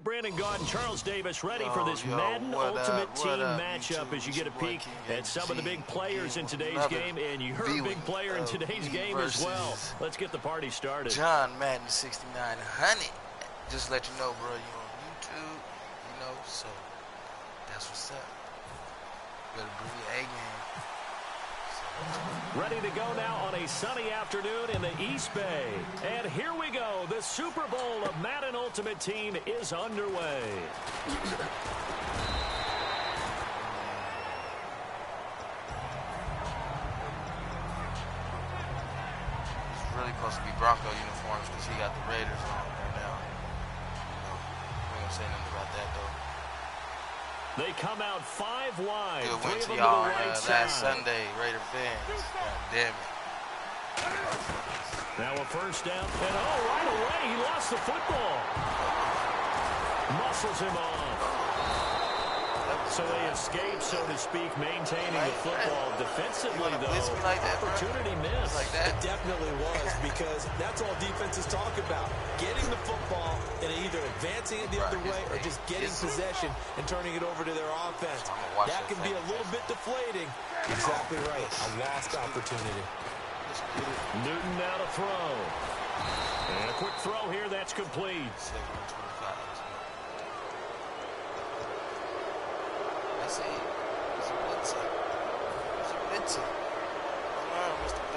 Brandon Gaud and Charles Davis ready for this Madden Ultimate Team matchup as you get a peek at some of the big players in today's game, and you're a big player in today's game as well. Let's get the party started. John Madden 6900. Just let you know, bro, you on YouTube, you know, so that's what's up. Better bring your A game. Ready to go now on a sunny afternoon in the East Bay. And here we go. The Super Bowl of Madden Ultimate Team is underway. It's really supposed to be Bronco uniforms because he got the Raiders on right now. You know, we ain't gonna say nothing about that, though. They come out 5 wide. Good win to to y'all right last Sunday, Raider fans. God damn it. Now a first down. And right away, he lost the football. Muscles him off. So they escape, so to speak, maintaining the football defensively, though. Like that, opportunity missed. Like that. It definitely was, because that's all defenses talk about. Getting the football and either advancing it the other way or just getting possession and turning it over to their offense. That can be a little bit deflating. Exactly right. A lost opportunity. Newton now to throw. And a quick throw here. That's complete.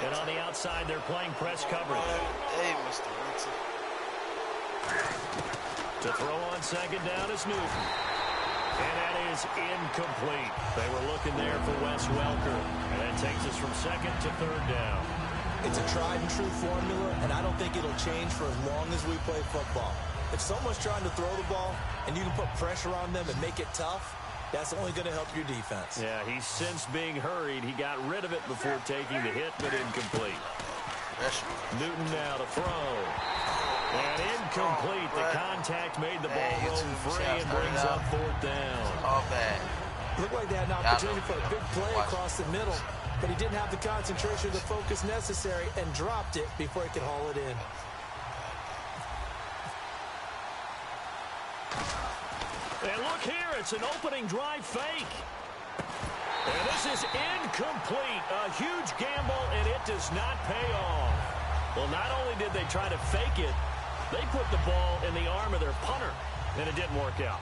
And on the outside, they're playing press coverage. Hey, Mr. Winston. To throw on second down is Newton. And that is incomplete. They were looking there for Wes Welker. And that takes us from second to third down. It's a tried and true formula, and I don't think it'll change for as long as we play football. If someone's trying to throw the ball and you can put pressure on them and make it tough, that's only going to help your defense. Yeah, he's since being hurried. He got rid of it before taking the hit, but incomplete. Newton now to throw. And incomplete. The contact made the ball roam free and brings up fourth down. All bad. Looked like they had an opportunity for a big play across the middle, but he didn't have the concentration or the focus necessary and dropped it before he could haul it in. And look here, it's an opening drive fake. And this is incomplete. A huge gamble, and it does not pay off. Well, not only did they try to fake it, they put the ball in the arm of their punter, and it didn't work out.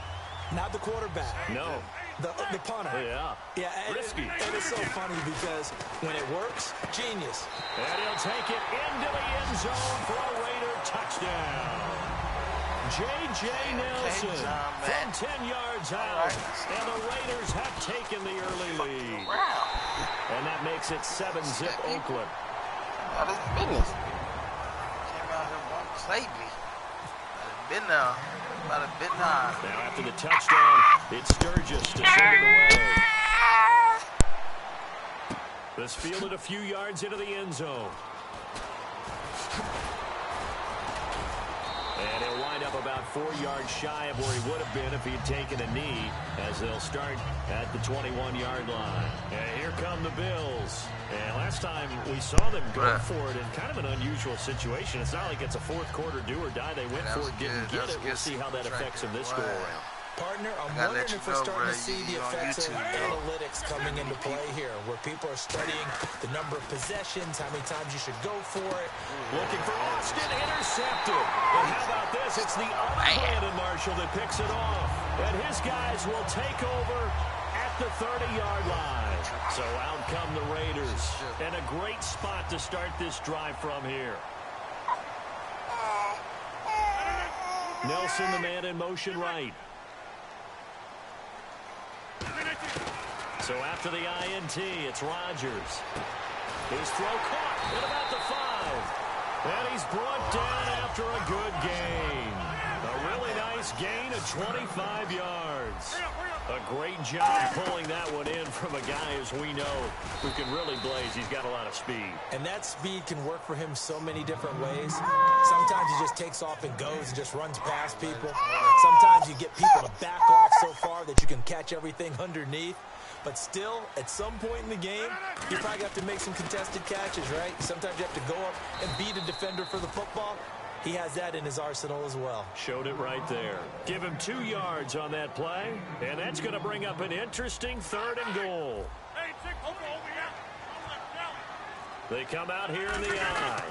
Not the quarterback. No. The punter. Yeah. Risky. It is so funny because when it works, genius. And he'll take it into the end zone for a Raider touchdown. J.J. Nelson from 10 yards out. And the Raiders have taken the early lead. And that makes it 7-zip Oakland. Out of business. Came out here and played me. Now after the touchdown, it's Sturgis to send it away. This fielded a few yards into the end zone. And he'll wind up about 4 yards shy of where he would have been if he had taken a knee, as they'll start at the 21-yard line. And here come the Bills. And last time we saw them go for it in kind of an unusual situation. It's not like it's a fourth quarter do or die. They went for it, didn't get it. We'll see how that affects them this go-around. Partner, I'm wondering if we're starting to see the effects of analytics coming into play here, where people are studying the number of possessions, how many times you should go for it. Looking for Austin, intercepted. And how about this? It's the other Brandon Marshall that picks it off. And his guys will take over at the 30-yard line. So out come the Raiders. And a great spot to start this drive from here. Nelson, the man in motion right. So after the INT, it's Rodgers. His throw caught at about the 5. And he's brought down after a good gain. A really nice gain of 25 yards. A great job pulling that one in from a guy, as we know, who can really blaze. He's got a lot of speed. And that speed can work for him so many different ways. Sometimes he just takes off and goes and just runs past people. Sometimes you get people to back off so far that you can catch everything underneath. But still, at some point in the game, you probably have to make some contested catches, right? Sometimes you have to go up and beat a defender for the football. he has that in his arsenal as well. Showed it right there. Give him 2 yards on that play, and that's going to bring up an interesting 3rd and goal. They come out here in the eye.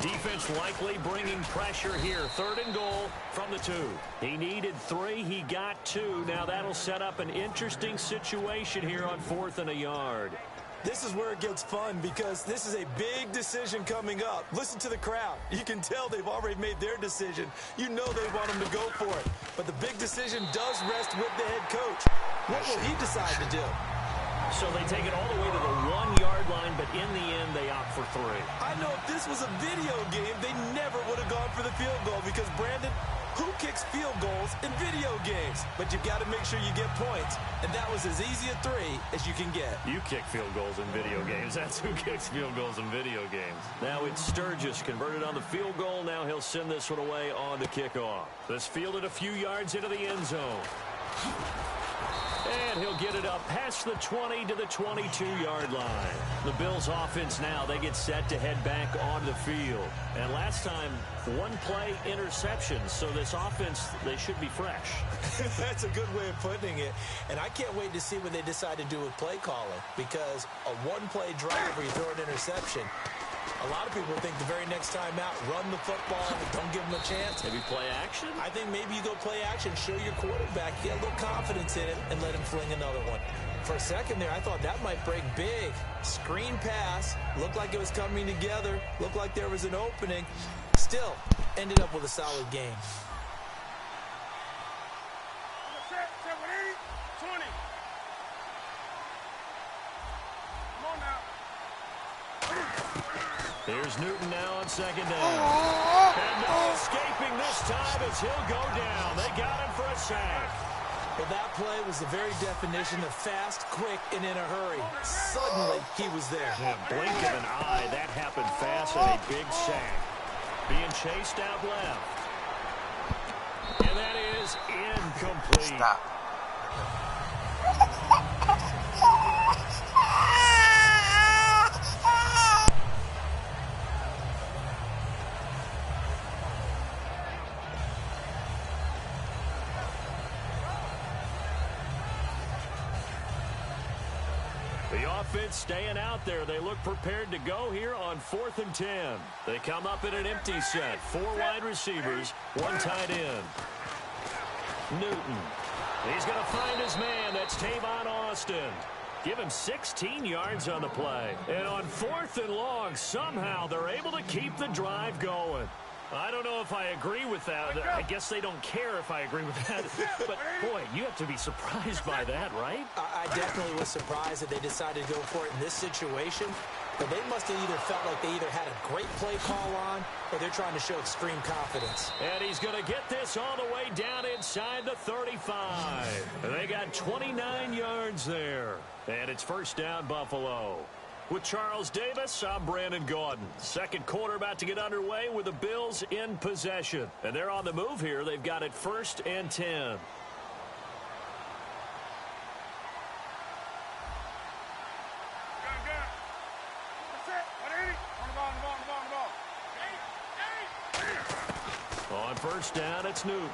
Defense likely bringing pressure here. 3rd and goal from the 2. He needed 3. He got 2. Now that'll set up an interesting situation here on 4th and a yard. This is where it gets fun because this is a big decision coming up. Listen to the crowd. You can tell they've already made their decision. You know they want him to go for it. But the big decision does rest with the head coach. What will he decide to do? So they take it all the way to the 1-yard line, but in the end, they opt for 3. I know if this was a video game, they never would have gone for the field goal because, Brandon, who kicks field goals in video games? But you've got to make sure you get points, and that was as easy a 3 as you can get. You kick field goals in video games. That's who kicks field goals in video games. Now it's Sturgis converted on the field goal. Now he'll send this one away on the kickoff. This fielded a few yards into the end zone. And he'll get it up past the 20 to the 22-yard line. The Bills offense now, they get set to head back onto the field. And last time, 1-play interception. So this offense, they should be fresh. That's a good way of putting it. And I can't wait to see what they decide to do with play calling. Because a 1-play drive where you throw an interception, a lot of people think the very next time out, run the football, don't give them a chance. Maybe play action? I think maybe you go play action, show your quarterback, get a little confidence in it, and let him fling another one. For a second there, I thought that might break big. Screen pass, looked like it was coming together, looked like there was an opening. Still, ended up with a solid game. Here's Newton now on 2nd down. And no escaping this time as he'll go down. They got him for a sack. Well, that play was the very definition of fast, quick, and in a hurry. Suddenly, he was there. Yeah, blink of an eye. That happened fast and a big sack. Being chased out left. And that is incomplete. Stop. The offense staying out there. They look prepared to go here on 4th and 10. They come up in an empty set. 4 wide receivers, 1 tight end. Newton. He's going to find his man. That's Tavon Austin. Give him 16 yards on the play. And on 4th and long, somehow they're able to keep the drive going. I don't know if I agree with that. I guess they don't care if I agree with that. But, boy, you have to be surprised by that, right? I definitely was surprised that they decided to go for it in this situation. But they must have either felt like they either had a great play call on or they're trying to show extreme confidence. And he's going to get this all the way down inside the 35. They got 29 yards there. And it's 1st down, Buffalo. With Charles Davis, I'm Brandon Gaudin. 2nd quarter about to get underway with the Bills in possession. And they're on the move here. They've got it 1st and 10. On 1st down, it's Newton.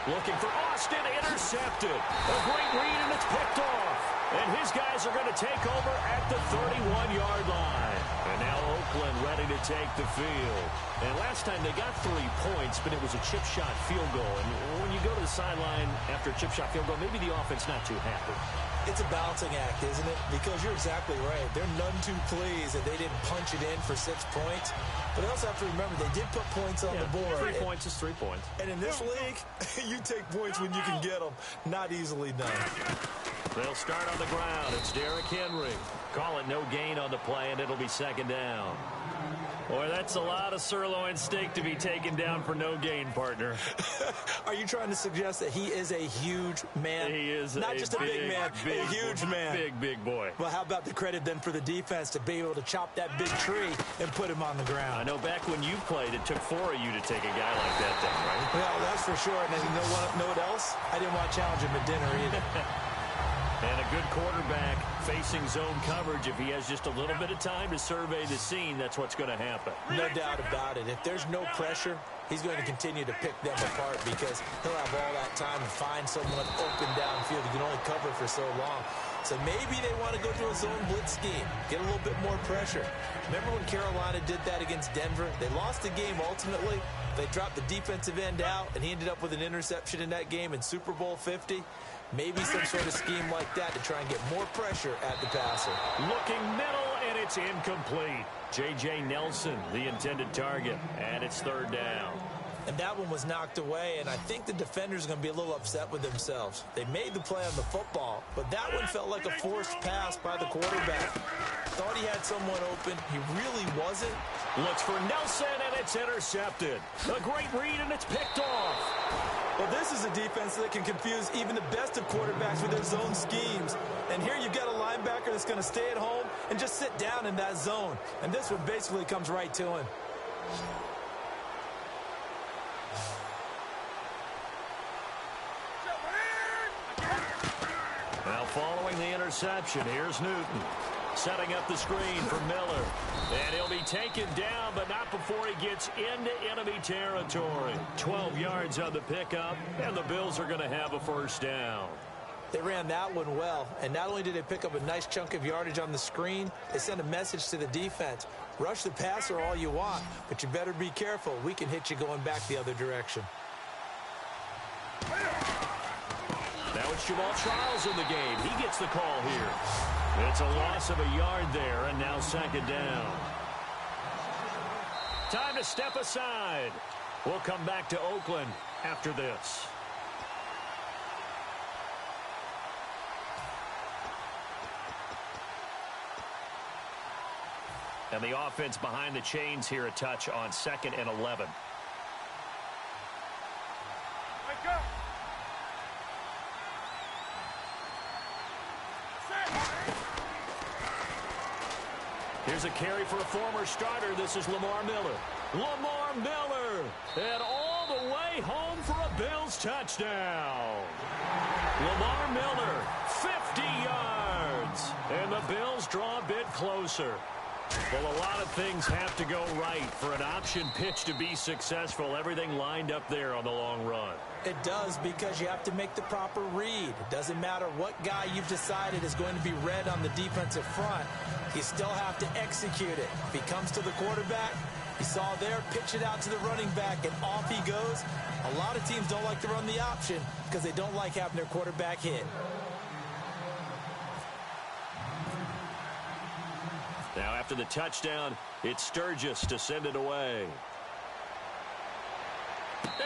Looking for Austin, intercepted. A great read, and it's picked off. And his guys are going to take over at the 31-yard line. And now Oakland ready to take the field. And last time they got 3 points, but it was a chip shot field goal. And when you go to the sideline after a chip shot field goal, maybe the offense not too happy. It's a balancing act, isn't it? Because you're exactly right. They're none too pleased that they didn't punch it in for 6 points. But they also have to remember they did put points on the board. 3 points is 3 points. And in this league, you take points when you can get them. Not easily done. They'll start on the ground. It's Derrick Henry. Call it no gain on the play, and it'll be 2nd down. Boy, that's a lot of sirloin steak to be taken down for no gain, partner. Are you trying to suggest that he is a huge man? He is not just a big man, a huge man. Big boy. Well, how about the credit then for the defense to be able to chop that big tree and put him on the ground? I know back when you played, it took 4 of you to take a guy like that down, right? Well, that's for sure. And then you know what else? I didn't want to challenge him at dinner either. And a good quarterback facing zone coverage, if he has just a little bit of time to survey the scene, that's what's going to happen. No doubt about it. If there's no pressure, he's going to continue to pick them apart because he'll have all that time to find someone open downfield. He can only cover for so long. So maybe they want to go to a zone blitz scheme, get a little bit more pressure. Remember when Carolina did that against Denver? They lost the game ultimately. They dropped the defensive end out, and he ended up with an interception in that game in Super Bowl 50. Maybe some sort of scheme like that to try and get more pressure at the passer. Looking middle, and it's incomplete. J.J. Nelson, the intended target, and it's third down. And that one was knocked away, and I think the defenders are going to be a little upset with themselves. They made the play on the football, but that one felt like a forced pass by the quarterback. Thought he had someone open. He really wasn't. Looks for Nelson, and it's intercepted. A great read, and it's picked off. Well, this is a defense that can confuse even the best of quarterbacks with their zone schemes. And here you've got a linebacker that's going to stay at home and just sit down in that zone. And this one basically comes right to him. Now following the interception, here's Newton. Setting up the screen for Miller. And he'll be taken down, but not before he gets into enemy territory. 12 yards on the pickup, and the Bills are going to have a first down. They ran that one well, and not only did they pick up a nice chunk of yardage on the screen, they sent a message to the defense. Rush the passer all you want, but you better be careful. We can hit you going back the other direction. Now it's Jamal Charles in the game. He gets the call here. It's a loss of a yard there, and now second down. Time to step aside. We'll come back to Oakland after this. And the offense behind the chains here, a touch on 2nd and 11. Here's a carry for a former starter. This is Lamar Miller. Lamar Miller, and all the way home for a Bills touchdown. Lamar Miller, 50 yards, and the Bills draw a bit closer. Well, a lot of things have to go right for an option pitch to be successful. Everything lined up there on the long run. It does, because you have to make the proper read. It doesn't matter what guy you've decided is going to be read on the defensive front. You still have to execute it. If he comes to the quarterback, you saw there, pitch it out to the running back, and off he goes. A lot of teams don't like to run the option because they don't like having their quarterback hit. Now after the touchdown, it's Sturgis to send it away.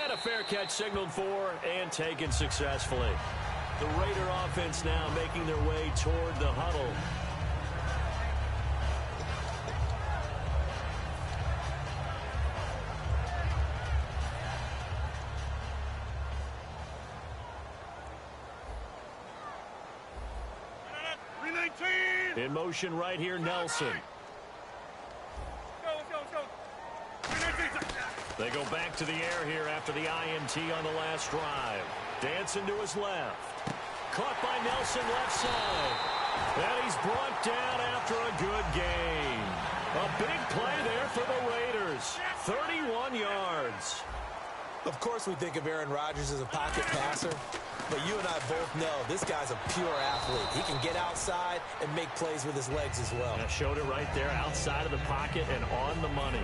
And a fair catch signaled for and taken successfully. The Raider offense now making their way toward the huddle. In motion right here, Nelson. They go back to the air here after the INT on the last drive. Dancing to his left. Caught by Nelson left side. And he's brought down after a good gain. A big play there for the Raiders. 31 yards. Of course we think of Aaron Rodgers as a pocket passer, but you and I both know this guy's a pure athlete. He can get outside and make plays with his legs as well. And I showed it right there, outside of the pocket and on the money.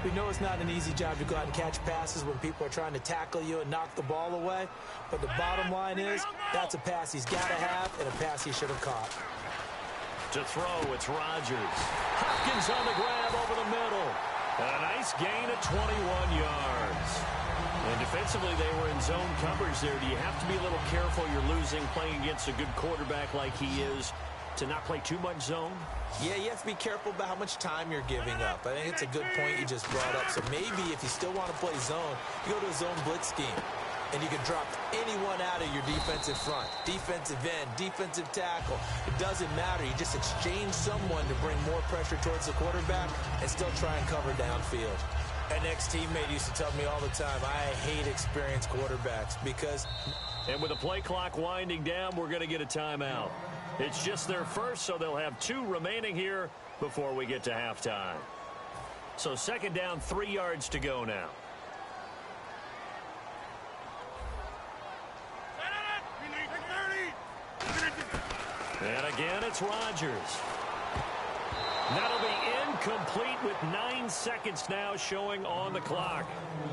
We know it's not an easy job to go out and catch passes when people are trying to tackle you and knock the ball away, but the bottom line is that's a pass he's got to have and a pass he should have caught. To throw, it's Rodgers. Hopkins on the grab over the middle. And a nice gain of 21 yards. And defensively, they were in zone coverage there. Do you have to be a little careful? You're losing, playing against a good quarterback like he is, to not play too much zone? Yeah, you have to be careful about how much time you're giving up. I think it's a good point you just brought up. So maybe if you still want to play zone, you go to a zone blitz scheme. And you can drop anyone out of your defensive front. Defensive end, defensive tackle. It doesn't matter. You just exchange someone to bring more pressure towards the quarterback and still try and cover downfield. An ex-teammate used to tell me all the time, I hate experienced quarterbacks because And with the play clock winding down, we're going to get a timeout. It's just their first, so they'll have 2 remaining here before we get to halftime. So second down, 3 yards to go now. And again, it's Rodgers. That'll be incomplete with 9 seconds now showing on the clock.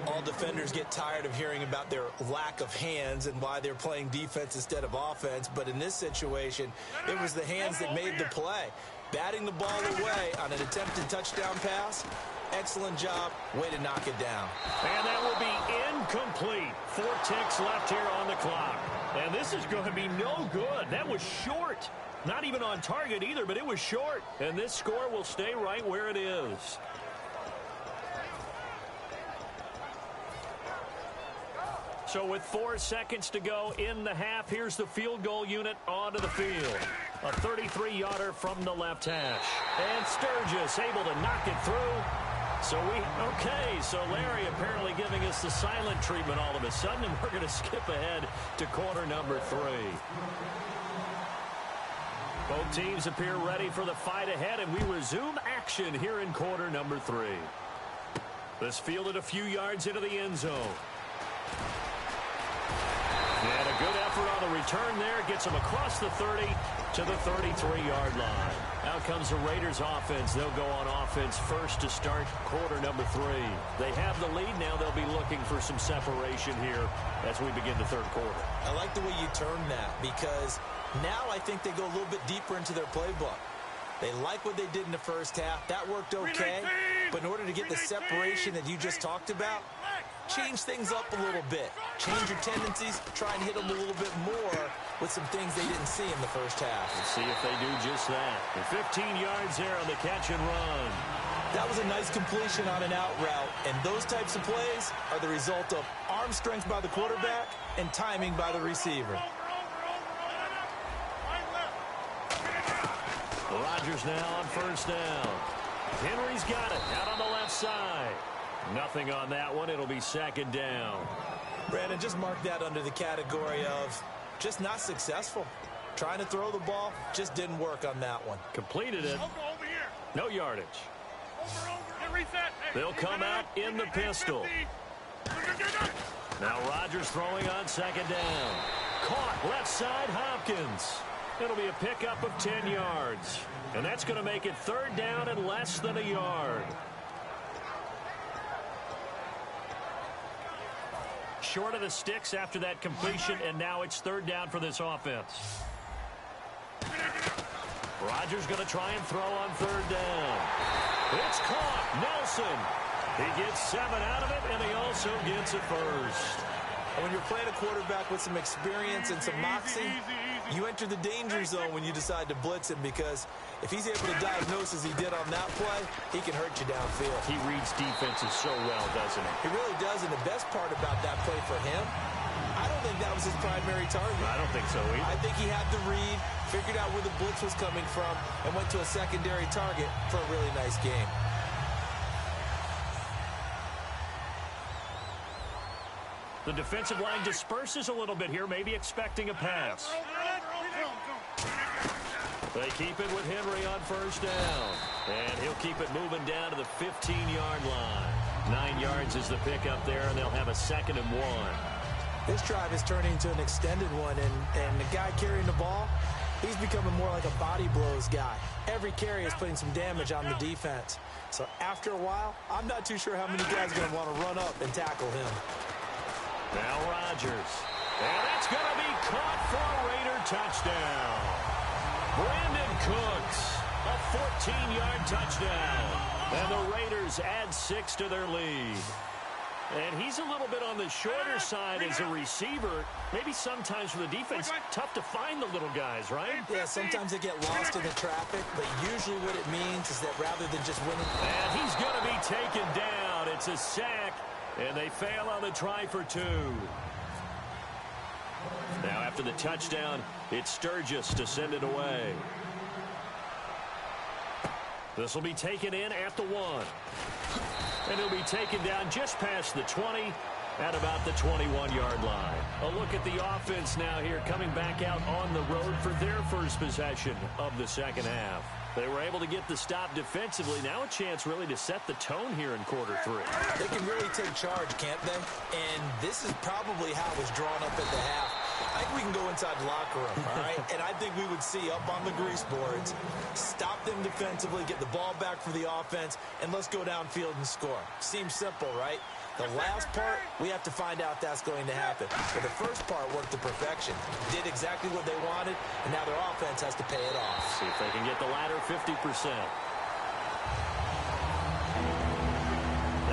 All defenders get tired of hearing about their lack of hands and why they're playing defense instead of offense. But in this situation, it was the hands that made the play. Batting the ball away on an attempted touchdown pass. Excellent job. Way to knock it down. And that will be incomplete. 4 ticks left here on the clock. And this is going to be no good. That was short. Not even on target either, but it was short. And this score will stay right where it is. So with 4 seconds to go in the half, here's the field goal unit onto the field. A 33-yarder from the left hash. And Sturgis able to knock it through. So Larry apparently giving us the silent treatment all of a sudden, and we're going to skip ahead to quarter number 3. Both teams appear ready for the fight ahead, and we resume action here in quarter number 3. This fielded a few yards into the end zone. And a good effort on the return there. Gets him across the 30 to the 33-yard line. Out comes the Raiders offense. They'll go on offense first to start quarter number 3. They have the lead now. They'll be looking for some separation here as we begin the third quarter. I like the way you termed that, because now I think they go a little bit deeper into their playbook. They like what they did in the first half. That worked okay. But in order to get the separation that you just talked about, change things up a little bit. Change your tendencies. Try and hit them a little bit more with some things they didn't see in the first half. Let's see if they do just that. And 15 yards there on the catch and run. That was a nice completion on an out route. And those types of plays are the result of arm strength by the quarterback and timing by the receiver. Rodgers now on first down. Henry's got it out on the left side. Nothing on that one. It'll be second down. Brandon, just mark that under the category of just not successful. Trying to throw the ball, just didn't work on that one. Completed it. No yardage. They'll come out in the pistol. Now Rodgers throwing on second down. Caught left side, Hopkins. It'll be a pickup of 10 yards. And that's going to make it third down and less than a yard. Short of the sticks after that completion, and now it's third down for this offense. Rodgers going to try and throw on third down. It's caught. Nelson. He gets 7 out of it, and he also gets a first. And when you're playing a quarterback with some experience and some moxie, you enter the danger zone when you decide to blitz him, because if he's able to diagnose as he did on that play, he can hurt you downfield. He reads defenses so well, doesn't he? He really does, and the best part about that play for him, I don't think that was his primary target. I don't think so either. I think he had the read, figured out where the blitz was coming from, and went to a secondary target for a really nice game. The defensive line disperses a little bit here, maybe expecting a pass. They keep it with Henry on first down. And he'll keep it moving down to the 15-yard line. 9 yards is the pickup there, and they'll have a 2nd and 1. This drive is turning into an extended one, and the guy carrying the ball, he's becoming more like a body blows guy. Every carry is putting some damage on the defense. So after a while, I'm not too sure how many guys are going to want to run up and tackle him. Now Rodgers. And it's going to be caught for a Raider touchdown. Brandon Cooks, a 14-yard touchdown. And the Raiders add 6 to their lead. And he's a little bit on the shorter side as a receiver. Maybe sometimes for the defense, tough to find the little guys, right? Yeah, sometimes they get lost in the traffic, but usually what it means is that rather than just winning. And he's going to be taken down. It's a sack. And they fail on the try for 2. Now after the touchdown, it's Sturgis to send it away. This will be taken in at the 1. And he'll be taken down just past the 20 at about the 21-yard line. A look at the offense now here, coming back out on the road for their first possession of the second half. They were able to get the stop defensively. Now a chance really to set the tone here in quarter 3. They can really take charge, can't they? And this is probably how it was drawn up at the half. I think we can go inside the locker room, all right? And I think we would see up on the grease boards, stop them defensively, get the ball back for the offense, and let's go downfield and score. Seems simple, right? The last part, we have to find out that's going to happen. But the first part worked to perfection. Did exactly what they wanted, and now their offense has to pay it off. See if they can get the latter 50%.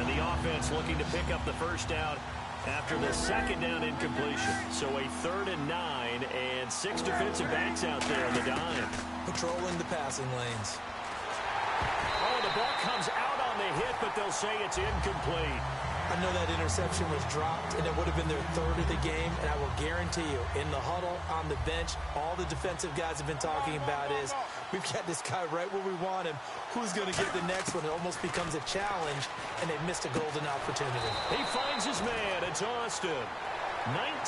And the offense looking to pick up the first down after the second down incompletion. So a 3rd and 9, and 6 defensive backs out there on the dime. Patrolling the passing lanes. Oh, the ball comes out on the hit, but they'll say it's incomplete. I know that interception was dropped, and it would have been their 3rd of the game, and I will guarantee you, in the huddle, on the bench, all the defensive guys have been talking about is, we've got this guy right where we want him. Who's going to get the next one? It almost becomes a challenge, and they've missed a golden opportunity. He finds his man. It's Austin.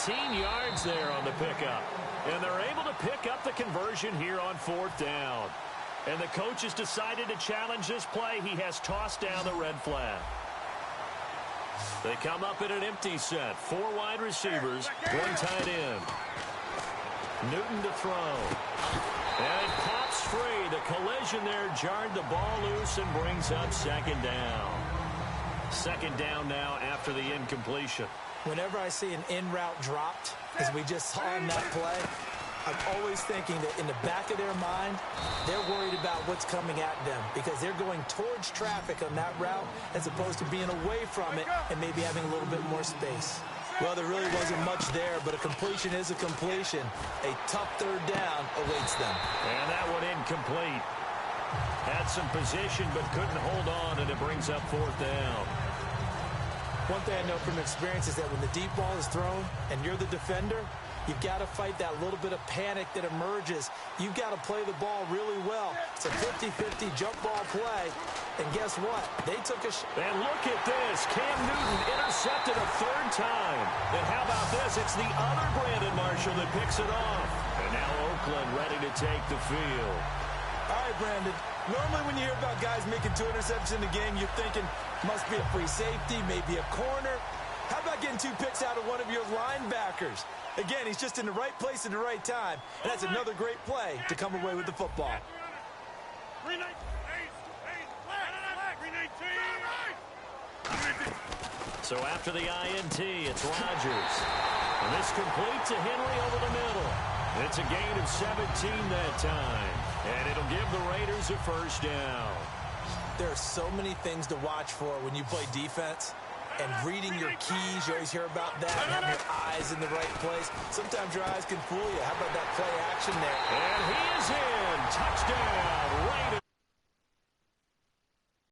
19 yards there on the pickup. And they're able to pick up the conversion here on 4th down. And the coach has decided to challenge this play. He has tossed down the red flag. They come up in an empty set. 4 wide receivers, 1 tight end. Newton to throw. And it pops free. The collision there jarred the ball loose and brings up 2nd down. 2nd down now after the incompletion. Whenever I see an in-route dropped, as we just saw in that play, I'm always thinking that in the back of their mind, they're worried about what's coming at them because they're going towards traffic on that route as opposed to being away from it and maybe having a little bit more space. Well, there really wasn't much there, but a completion is a completion. A tough 3rd down awaits them. And that one incomplete. Had some position but couldn't hold on, and it brings up 4th down. One thing I know from experience is that when the deep ball is thrown and you're the defender, you've got to fight that little bit of panic that emerges. You've got to play the ball really well. It's a 50-50 jump ball play. And guess what? They took a shot. And look at this. Cam Newton intercepted a 3rd time. And how about this? It's the other Brandon Marshall that picks it off. And now Oakland ready to take the field. All right, Brandon. Normally when you hear about guys making 2 interceptions in the game, you're thinking must be a free safety, maybe a corner. How about getting 2 picks out of one of your linebackers? Again, he's just in the right place at the right time. And that's another great play to come away with the football. So after the INT, it's Rodgers. And this complete to Henry over the middle. It's a gain of 17 that time. And it'll give the Raiders a 1st down. There are so many things to watch for when you play defense. And reading your keys, you always hear about that, and having your eyes in the right place. Sometimes your eyes can fool you. How about that play action there? And he is in. Touchdown, Raiders.